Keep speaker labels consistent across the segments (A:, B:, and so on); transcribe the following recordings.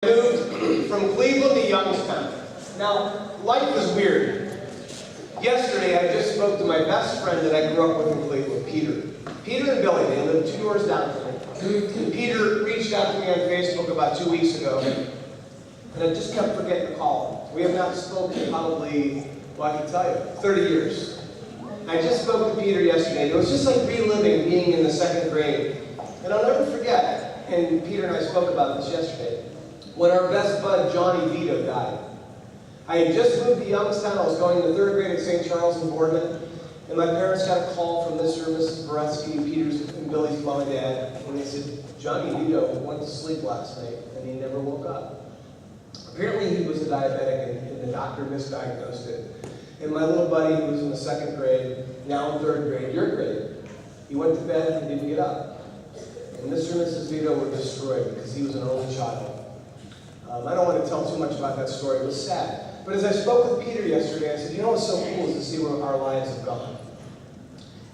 A: Moved from Cleveland to Youngstown. Now, life is weird. Yesterday, I just spoke to my best friend that I grew up with in Cleveland, Peter. Peter and Billy, they live 2 doors down from me. And Peter reached out to me on Facebook about 2 weeks ago, and I just kept forgetting to call him. We have not spoken in probably, well, I can tell you, 30 years. I just spoke to Peter yesterday, and it was just like reliving being in the 2nd grade. And I'll never forget, and Peter and I spoke about this yesterday, when our best bud, Johnny Vito, died. I had just moved to Youngstown. I was going to 3rd grade at St. Charles in Boardman, and my parents got a call from Mr. and Mrs. Boreski, Peter's and Billy's mom and dad, and they said, Johnny Vito went to sleep last night, and he never woke up. Apparently he was a diabetic, and the doctor misdiagnosed it. And my little buddy, who was in the 2nd grade, now in 3rd grade, your grade, he went to bed and didn't get up. And Mr. and Mrs. Vito were destroyed because he was an only child. I don't want to tell too much about that story. It was sad. But as I spoke with Peter yesterday, I said, you know what's so cool is to see where our lives have gone.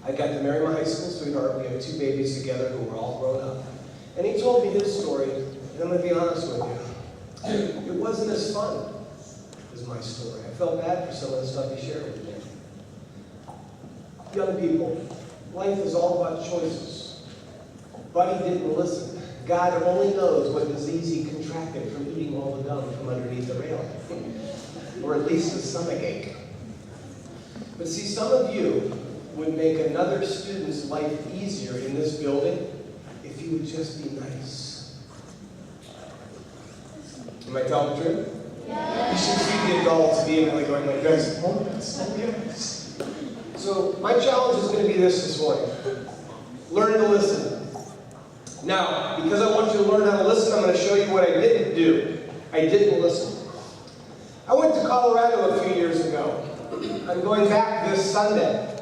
A: I got to marry my high school sweetheart. We have 2 babies together who were all grown up. And he told me his story, and I'm going to be honest with you. It wasn't as fun as my story. I felt bad for some of the stuff he shared with me. Young people, life is all about choices. Buddy didn't listen. God only knows what disease he contracted from eating all the gum from underneath the railing. Or at least a stomach ache. But see, some of you would make another student's life easier in this building if you would just be nice. Am I telling the truth? Yeah. You should see the adults vehemently going like this. Oh, that's so nice. So my challenge is going to be this morning. Learn to listen. Now, because I want you to learn how to listen, I'm going to show you what I didn't do. I didn't listen. I went to Colorado a few years ago. I'm going back this Sunday.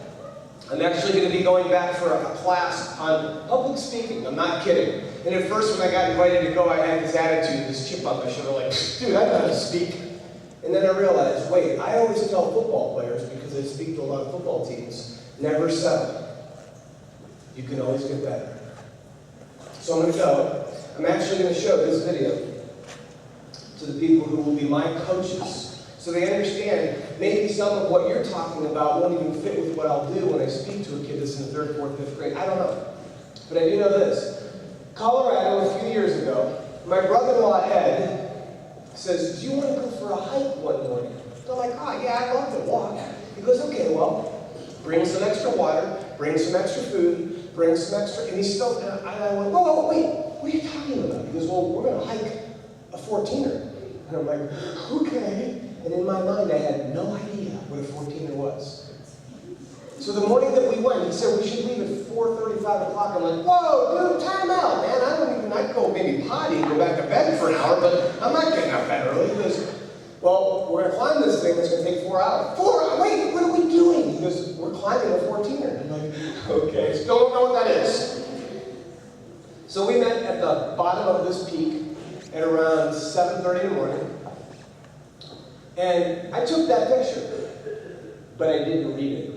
A: I'm actually going to be going back for a class on public speaking. I'm not kidding. And at first, when I got invited to go, I had this attitude, this chip on my shoulder, like, dude, I know how to speak. And then I realized, wait, I always tell football players, because I speak to a lot of football teams, never settle. You can always get better. So I'm going to go. I'm actually going to show this video to the people who will be my coaches so they understand maybe some of what you're talking about won't even fit with what I'll do when I speak to a kid that's in the 3rd, 4th, 5th grade. I don't know. But I do know this. Colorado, a few years ago, my brother-in-law Ed says, do you want to go for a hike one morning? They're like, oh, yeah, I'd love to walk. He goes, okay, well, bring some extra water, bring some extra food, bring some extra, and he's still, and I went, whoa, wait, what are you talking about? He goes, well, we're going to hike a 14er. And I'm like, okay. And in my mind, I had no idea what a 14er was. So the morning that we went, he said, we should leave at 4:35 o'clock. I'm like, whoa, dude, time out, man. I'd go maybe potty and go back to bed for an hour, but I'm not getting up that early. He goes, well, we're going to climb this thing that's going to take 4 hours. 4 hours? Wait, what are we doing? He goes, we're climbing a 14er. I'm like, okay, still don't know what that is. So we met at the bottom of this peak at around 7:30 in the morning. And I took that picture, but I didn't read it.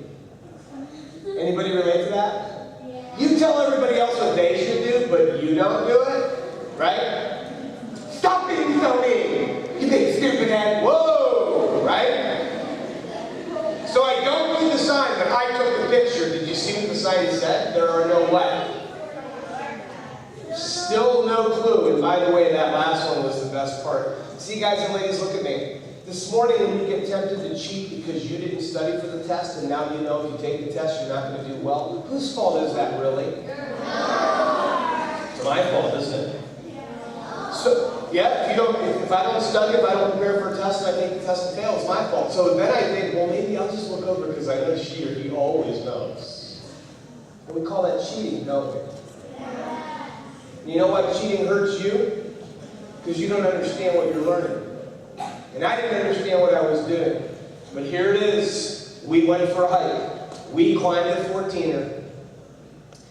A: Anybody relate to that? Yeah. You tell everybody else what they should do, but you don't do it, right? Stop being so mean, you big stupid head. Whoa, right? So I don't read the sign, but I took the picture. Did you see what the sign said? There are no what? Still no clue. And by the way, that last one was the best part. See, guys and ladies, look at me. This morning, when you get tempted to cheat because you didn't study for the test, and now you know if you take the test, you're not going to do well, whose fault is that, really? It's my fault, isn't it? So, yeah, if I don't study, if I don't prepare for a test, and I take the test and fail, it's my fault. So then I think, well, maybe I'll just look over because I know she or he always knows. And we call that cheating, don't we? And you know why cheating hurts you? Because you don't understand what you're learning. And I didn't understand what I was doing. But here it is. We went for a hike. We climbed a 14er.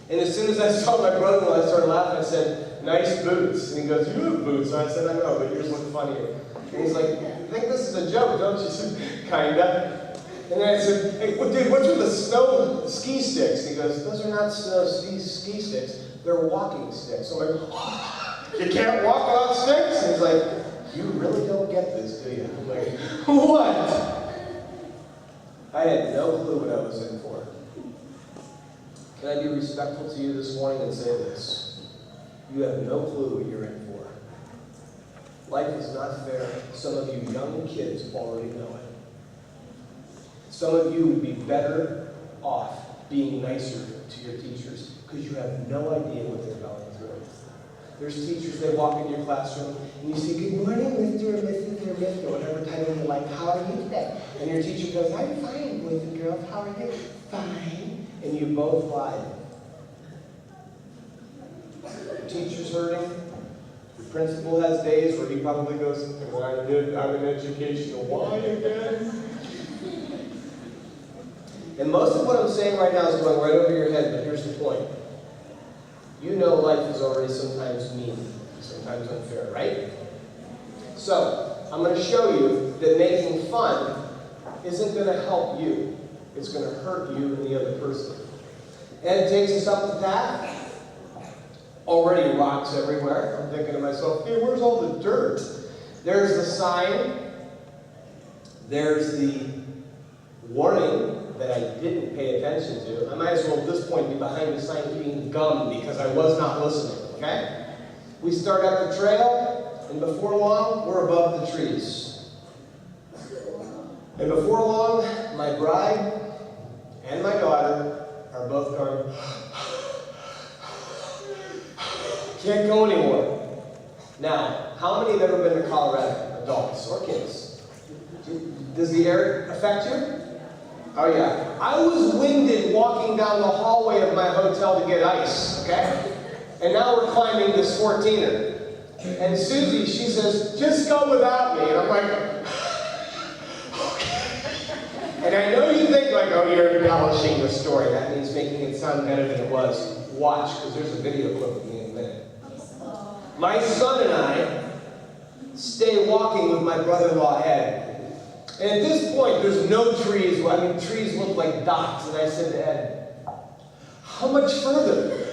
A: And as soon as I saw my brother-in-law, I started laughing. I said, nice boots. And he goes, you have boots. And I said, I know, but yours look funnier. And he's like, you think this is a joke, don't you? I said, kinda. And then I said, hey, dude, what's with the snow ski sticks? And he goes, those are not snow ski sticks. They're walking sticks. So I'm like, you can't walk without sticks? And he's like, You really don't get this, do you? I'm like, what? I had no clue what I was in for. Can I be respectful to you this morning and say this? You have no clue what you're in for. Life is not fair. Some of you young kids already know it. Some of you would be better off being nicer to your teachers because you have no idea what they're going through. There's teachers, they walk in your classroom and you say, "Good morning, Mr. or Mrs. or Miss," or whatever title you like. "How are you today?" And your teacher goes, "I'm fine, boys and girls. How are you?" "Fine." And you both lied. The teacher's hurting. The principal has days where he probably goes, "I'm in education. Why again?" And most of what I'm saying right now is going right over your head, but here's the point. You know life is already sometimes mean, sometimes unfair, right? So, I'm going to show you that making fun isn't going to help you. It's going to hurt you and the other person. Ed takes us up the path. Already rocks everywhere. I'm thinking to myself, hey, where's all the dirt? There's the sign. There's the warning that I didn't pay attention to. I might as well at this point be behind the sign eating gum because I was not listening, okay? We start up the trail, and before long, we're above the trees. And before long, my bride and my daughter are both going, can't go anymore. Now, how many have ever been to Colorado? Adults or kids? Does the air affect you? Oh yeah. I was winded walking down the hallway of my hotel to get ice, okay? And now we're climbing this 14er. And Susie, she says, just go without me. And I'm like, okay. And I know you think like, oh, you're embellishing the story. That means making it sound better than it was. Watch, because there's a video clip of me in a minute. My son and I stay walking with my brother-in-law, Ed. And at this point, there's no trees. I mean, trees look like dots. And I said to Ed, how much further?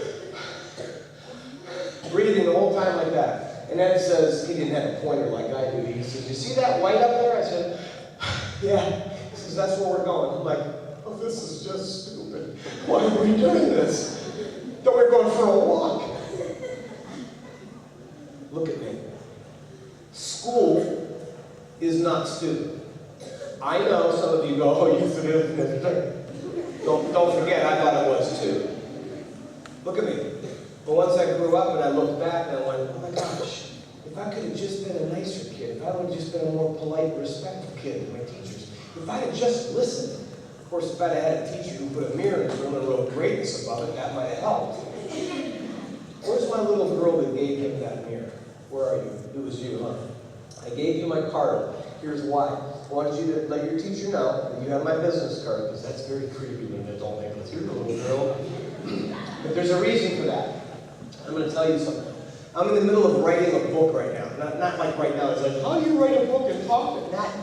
A: Breathing the whole time like that. And Ed says, he didn't have a pointer like I do. He says, you see that white up there? I said, yeah. He says, that's where we're going. I'm like, oh, this is just stupid. Why are we doing this? Then we're going for a walk. Look at me. School is not stupid. I know some of you go, oh, yes it is. Don't forget, I thought it was too. Look at me. But once I grew up and I looked back and I went, oh my gosh, if I could have just been a nicer kid, if I would have just been a more polite, respectful kid to my teachers, if I had just listened. Of course, if I had a teacher who put a mirror in the room and wrote greatness above it, that might have helped. Where's my little girl that gave him that mirror? Where are you? It was you, huh? I gave you my card. Here's why. I wanted you to let your teacher know that you have my business card, because that's very creepy when an adult makes you a little girl. But there's a reason for that. I'm going to tell you something. I'm in the middle of writing a book right now. Not like right now. It's like, how do you write a book and talk to that?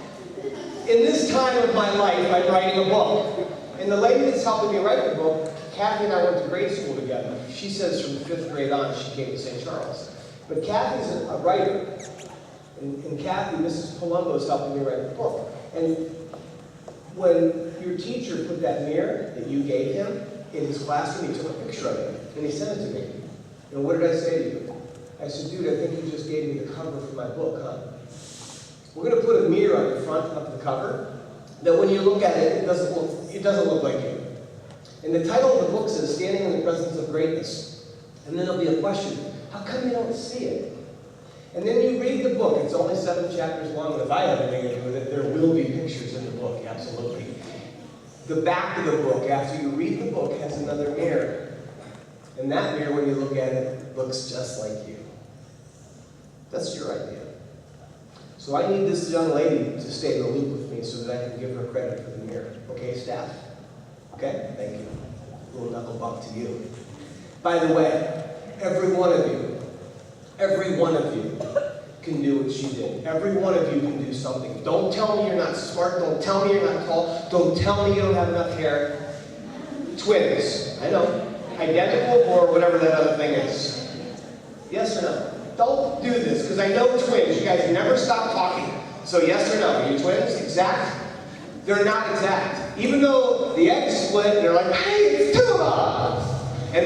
A: In this time of my life, I'm writing a book. And the lady that's helping me write the book, Kathy and I went to grade school together. She says from the 5th grade on, she came to St. Charles. But Kathy's a writer. And Kathy, Mrs. Palumbo, is helping me write the book. And when your teacher put that mirror that you gave him in his classroom, he took a picture of it, and he sent it to me. And what did I say to you? I said, dude, I think you just gave me the cover for my book, huh? We're going to put a mirror on the front of the cover, that when you look at it, it doesn't look like you. And the title of the book says, Standing in the Presence of Greatness. And then there'll be a question, how come you don't see it? And then you read the book. It's only 7 chapters long, and if I have anything to do with it, there will be pictures in the book, absolutely. The back of the book, after you read the book, has another mirror. And that mirror, when you look at it, looks just like you. That's your idea. So I need this young lady to stay in the loop with me so that I can give her credit for the mirror. Okay, staff? Okay? Thank you. A little knuckle bump to you. By the way, every one of you can do what she did. Every one of you can do something. Don't tell me you're not smart. Don't tell me you're not tall. Don't tell me you don't have enough hair. Twins. I know. Identical or whatever that other thing is. Yes or no? Don't do this, because I know twins. You guys never stop talking. So yes or no? Are you twins? Exact? They're not exact. Even though the eggs split, and they're like, hey, it's two of us. And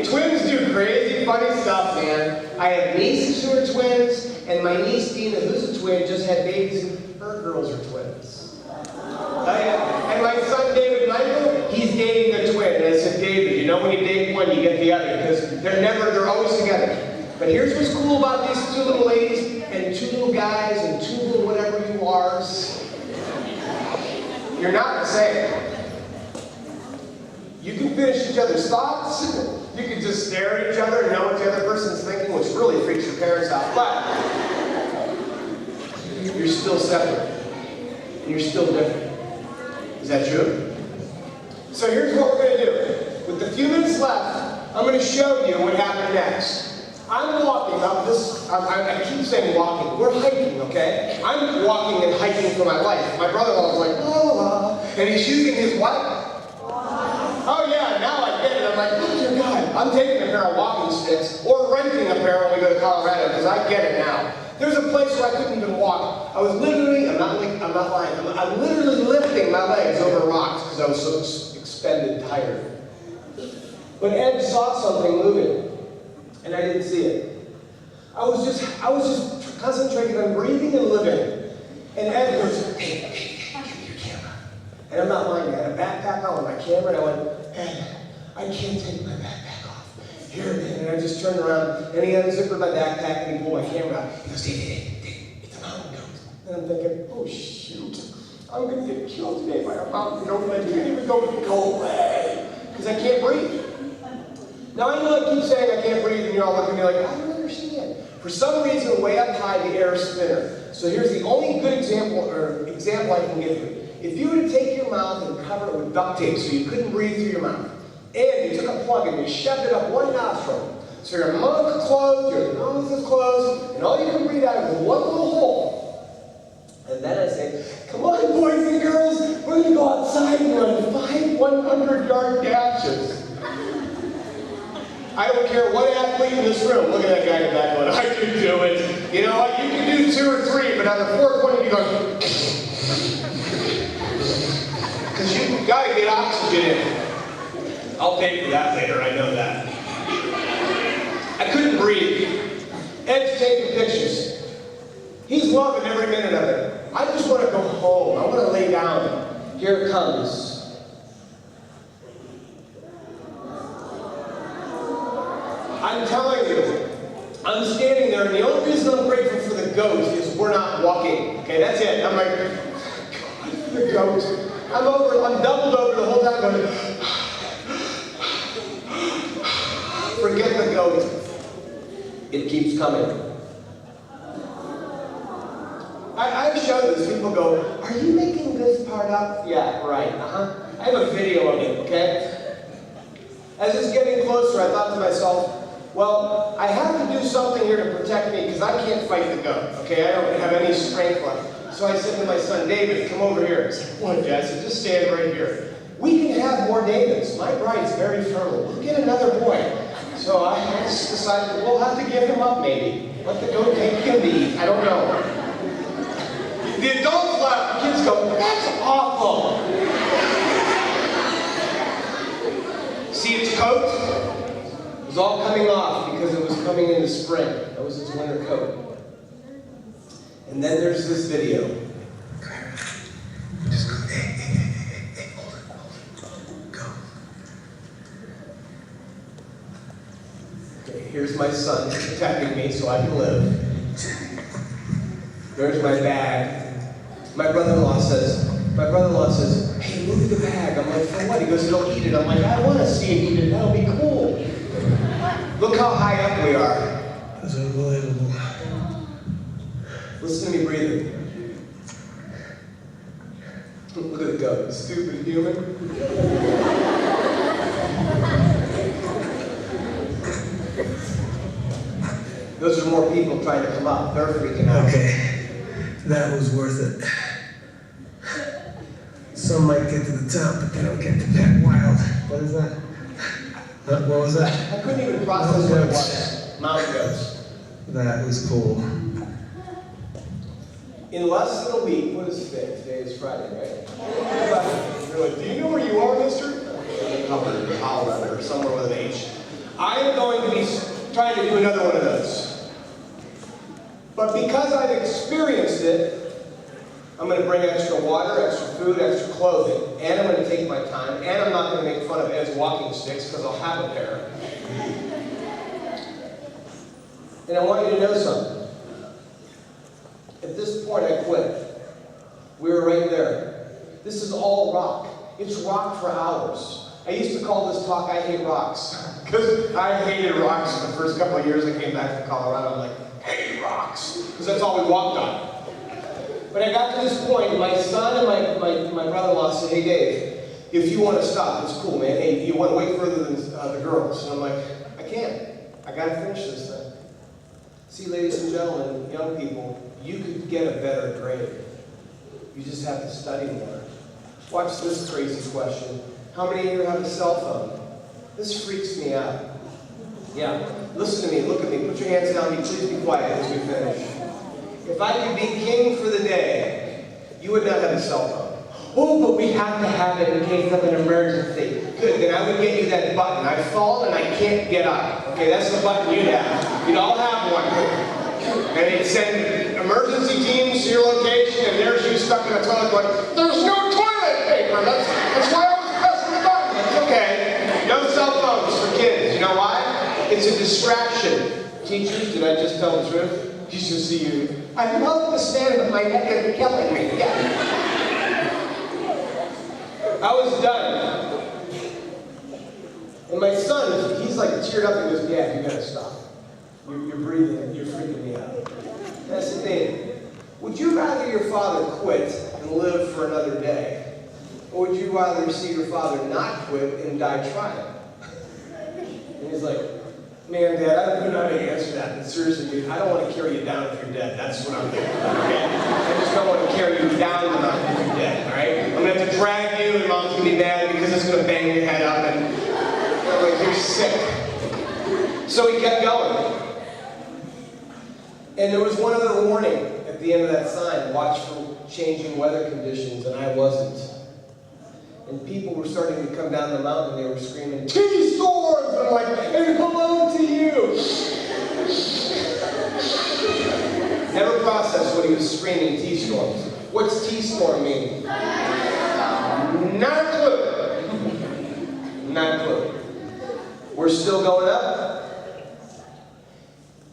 A: twins do crazy, funny stuff, man. I have nieces who are twins, and my niece Dina, who's a twin, just had babies, and her girls are twins. And my son David Michael, he's dating a twin. And I said, David, you know when you date one, you get the other, because they're always together. But here's what's cool about these two little ladies, and two little guys, and two little whatever you are. You're not the same. You can finish each other's thoughts. You can just stare at each other and know what the other person's thinking, which really freaks your parents out. But you're still separate. And you're still different. Is that true? So here's what we're going to do. With the few minutes left, I'm going to show you what happened next. I'm walking up this, I keep saying walking. We're hiking, okay? I'm walking and hiking for my life. My brother-in-law was like, la la, and he's using his what? Oh yeah, now I get it. I'm like, oh dear God, I'm taking a pair of walking sticks or renting a pair when we go to Colorado because I get it now. There's a place where I couldn't even walk. I was literally, I'm not lying, I'm literally lifting my legs over rocks because I was so expended, tired. But Ed saw something moving, and I didn't see it. I was just concentrating on breathing and living. And Ed goes, hey, give me your camera. And I'm not lying, I had a backpack on with my camera, and I went, Ed, I can't take my backpack off. Here, man. And I just turned around, and he unzipped my backpack, and he pulled my camera out. He goes, Dave, it's a mountain goat. And I'm thinking, oh shoot, I'm going to get killed today by a mountain goat, and I can't even go away, because I can't breathe. Now I know I keep saying I can't breathe, and you're all looking at me like, I don't understand. For some reason, way up high, the air is thinner. So here's the only good example I can give you. If you were to take your mouth and cover it with duct tape so you couldn't breathe through your mouth, and you took a plug and you shoved it up one nostril, so your mouth is closed, your nose is closed, and all you can breathe out is one little hole. And then I say, come on, boys and girls, we're going to go outside and run 5 100-yard dashes. I don't care what athlete in this room. Look at that guy in the back going, I can do it. You know what? You can do 2 or 3, but on the 4th one, you go, because you got to get oxygen in. I'll pay for that later, I know that. I couldn't breathe. Ed's taking pictures. He's loving every minute of it. I just want to go home. I want to lay down. Here it comes. I'm telling you, I'm standing there, and the only reason I'm grateful for the goat is we're not walking. Okay, that's it. I'm like, God, the goat. I'm doubled over the whole time going, forget the goat. It keeps coming. I've shown this. People go, are you making this part up? Yeah, right. I have a video of it, okay? As it's getting closer, I thought to myself, well, I have to do something here to protect me because I can't fight the goat, okay? I don't have any strength left. So I said to my son, David, come over here. I said, what, Dad? I said, just stand right here. We can have more Davids. My bride's very fertile. We'll get another boy. So I just decided we'll have to give him up, maybe. Let the goat take him to eat. I don't know. The adults laugh. The kids go, that's awful. See its coat? It was all coming off because it was coming in the spring. That was its winter coat. And then there's this video. Just go, hey, hold it. Go. Okay, here's my son protecting me so I can live. There's my bag. My brother-in-law says, hey, look at the bag. I'm like, for what? He goes, it'll eat it. I'm like, I want to see it eat it. That'll be cool. Look how high up we are. That's unbelievable. Listen to me breathing. Look at the goat, stupid human. Those are more people trying to come up. They're freaking out.
B: Okay, that was worth it. Some might get to the top, but they don't get to that wild. What is that? What was that?
A: I couldn't even process what it was. Mountain goats.
B: That was cool.
A: In less than a week, what is today? Today is Friday, right? You're like, do you know where you are, mister? Hubbard, or Holland, or somewhere with an H. I am going to be trying to do another one of those. But because I've experienced it, I'm going to bring extra water, extra food, extra clothing, and I'm going to take my time, and I'm not going to make fun of Ed's walking sticks because I'll have a pair. And I want you to know something. At this point, I quit. We were right there. This is all rock. It's rock for hours. I used to call this talk, I Hate Rocks. Because I hated rocks the first couple of years I came back from Colorado. I'm like, hate rocks. Because that's all we walked on. But I got to this point, and my son and my brother-in-law said, hey Dave, if you want to stop, it's cool, man. Hey, you want to wait further than the girls? And I'm like, I can't. I got to finish this thing. See, ladies and gentlemen, young people, you could get a better grade. You just have to study more. Watch this crazy question. How many of you have a cell phone? This freaks me out. Yeah, listen to me, look at me, put your hands down, please be quiet as we finish. If I could be king for the day, you would not have a cell phone. Oh, but we have to have it in case of an emergency. Good, then I would get you that button. I fall and I can't get up. Okay, that's the button you'd have. You'd all have one. And it'd send emergency teams to your location, and there's you stuck in a toilet going, there's no toilet paper. That's why I was pressing the button. It's okay. No cell phones for kids. You know why? It's a distraction. Teachers, did I just tell the truth? You should see you. I love the stand, but my neck is killing me. Yeah. I was done. And my son, he's like teared up and goes, Dad, you gotta stop. You're breathing, you're freaking me out. And I said, Dave, would you rather your father quit and live for another day? Or would you rather see your father not quit and die trying? And he's like, man, Dad, I don't know how to answer that. But seriously, dude, I don't want to carry you down if you're dead. That's what I'm thinking. Okay? I just don't want to carry you down the mountain if you're dead. All right? I'm going to have to drag you, and Mom's going to be mad because it's going to bang your head up, and I'm like, you're sick. So he kept going. And there was one other warning at the end of that sign: watch for changing weather conditions, and I wasn't. And people were starting to come down the mountain, and they were screaming, T-storms! And I'm like, and hello to you! Never processed what he was screaming, T-storms. What's T-storm mean? Not a clue. Not a clue. We're still going up.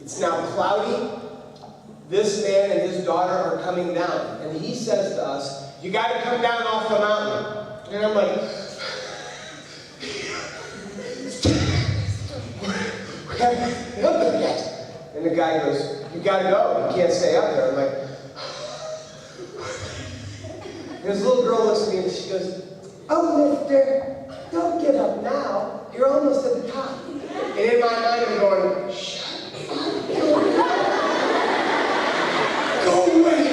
A: It's now cloudy. This man and his daughter are coming down. And he says to us, you got to come down off the mountain. And I'm like, we haven't built it yet. And the guy goes, you gotta go, you can't stay up there. I'm like, and this little girl looks at me and she goes, oh, mister, don't give up now. You're almost at the top. And in my mind I'm going, shut up. Go away.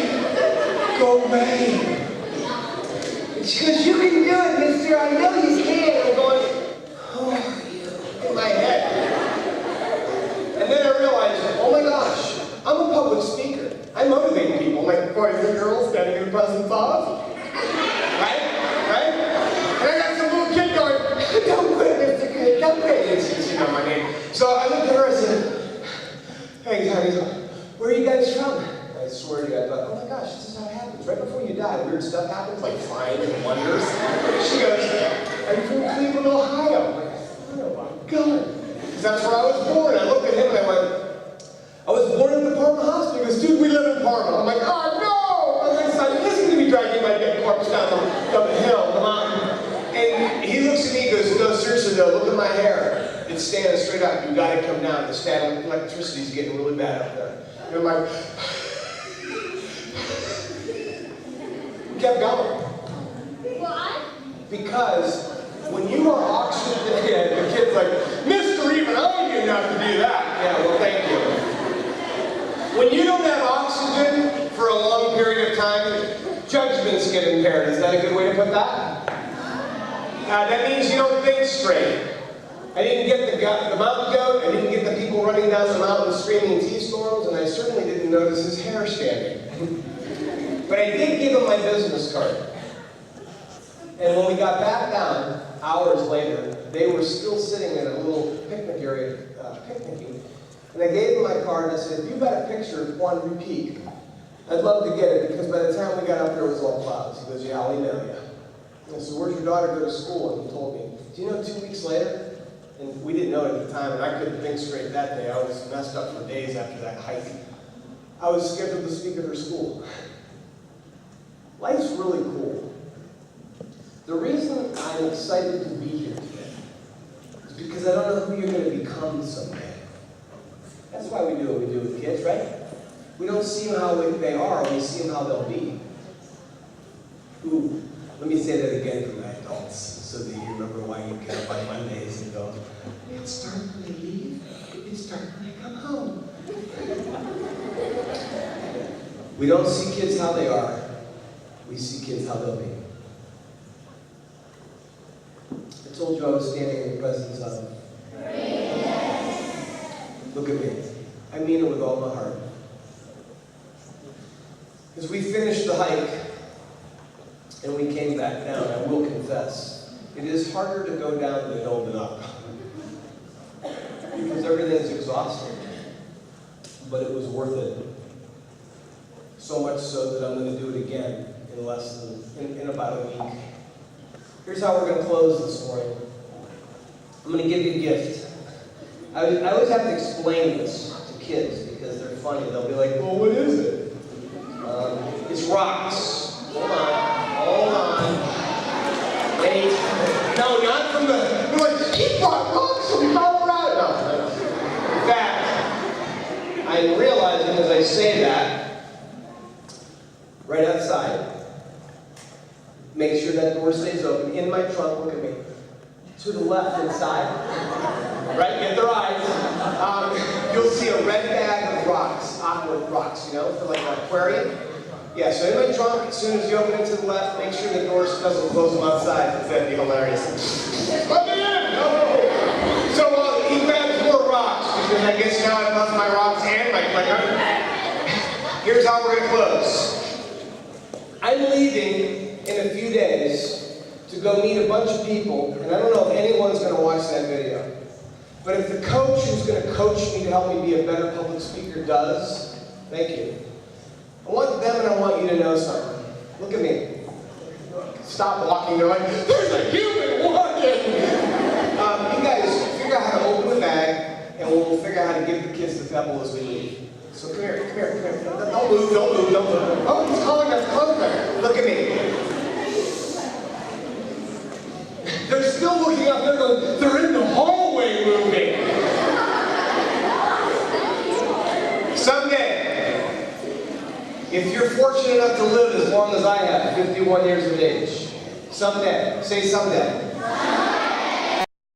A: Go away. She goes, you can do it, mister. I know you can. I'm going, who are you? In my head. And then I realized, oh my gosh, I'm a public speaker. I motivate people, like boys and girls standing in the presence of. Right? Right? And I got some little kid going, don't quit, Mr. Good, don't quit. And she's know my name. So I looked at her and said, hey, honey, where are you guys from? I swear to you, I thought, oh my gosh, this is how it happens. Right before you die, weird stuff happens, like flying and wonders. She goes, are you from Cleveland, Ohio? I'm like, oh my God. Because that's where I was born. I looked at him and I went, I was born in the Parma hospital. He goes, dude, we live in Parma. I'm like, oh no! I'm like, son, this is going to be dragging my dead corpse down the hill, the mountain. And he looks at me and goes, no, seriously though, look at my hair. It's standing straight up. You got to come down. The static electricity's getting really bad up there. And I'm like, kept going.
C: Why?
A: Because when you are oxygen, yeah, the kid's like, Mr. Even, I don't even have to do that. Yeah, well, thank you. When you don't have oxygen for a long period of time, judgments get impaired. Is that a good way to put that? That means you don't think straight. I didn't get the mountain goat. I didn't get the people people running down the mountain screaming T-storms, and I certainly didn't notice his hair standing. But I did give him my business card. And when we got back down, hours later, they were still sitting in a little picnic area, picnicking. And I gave him my card and I said, if you've got a picture of Juan Peak, I'd love to get it, because by the time we got up there, it was all clouds. He goes, yeah, I'll email you. And I said, where'd your daughter go to school? And he told me. Do you know 2 weeks later? And we didn't know it at the time, and I couldn't think straight that day. I was messed up for days after that hike. I was scheduled to speak at her school. Life's really cool. The reason I'm excited to be here today is because I don't know who you're going to become someday. That's why we do what we do with kids, right? We don't see them how they are, we see them how they'll be. Ooh, let me say that again for my adults, so that you remember why you get up on Mondays and go, it starts when they leave, it starts when they come home. We don't see kids how they are, we see kids how they'll be. I told you I was standing in the presence of. Look at me. I mean it with all my heart. As we finished the hike and we came back down, I will confess, it is harder to go down the hill than up. Because everything's exhausting. But it was worth it. So much so that I'm going to do it again in about a week. Here's how we're going to close this morning. I'm going to give you a gift. I always have to explain this to kids because they're funny. They'll be like, well, what is it? It's rocks. Hold on. Wait. No, not from the, you're like, keep rocks from Colorado. No. In fact, I'm realizing as I say that, right outside, make sure that door stays open. In my trunk, look at me. To the left inside, right, get their eyes. You'll see a red bag of rocks, aqua rocks, you know, for like an aquarium. Yeah, so in my trunk, as soon as you open it to the left, make sure the door doesn't close them outside, because that'd be hilarious. Let me in! No! So he grabs more rocks, because I guess now I've left my rocks and my clicker. Here's how we're going to close. I'm leaving in a few days to go meet a bunch of people, and I don't know if anyone's going to watch that video. But if the coach who's going to coach me to help me be a better public speaker does, thank you. I want them and I want you to know something. Look at me. Stop walking. They're like, there's a human walking! You guys figure out how to open the bag, and we'll figure out how to give the kids the pebble as we leave. So come here. Don't move. Oh, he's calling us closer. Look at me. They're still looking up. They're going, they're in the hallway moving. Someday, if you're fortunate enough to live as long as I have, 51 years of age, someday, say someday.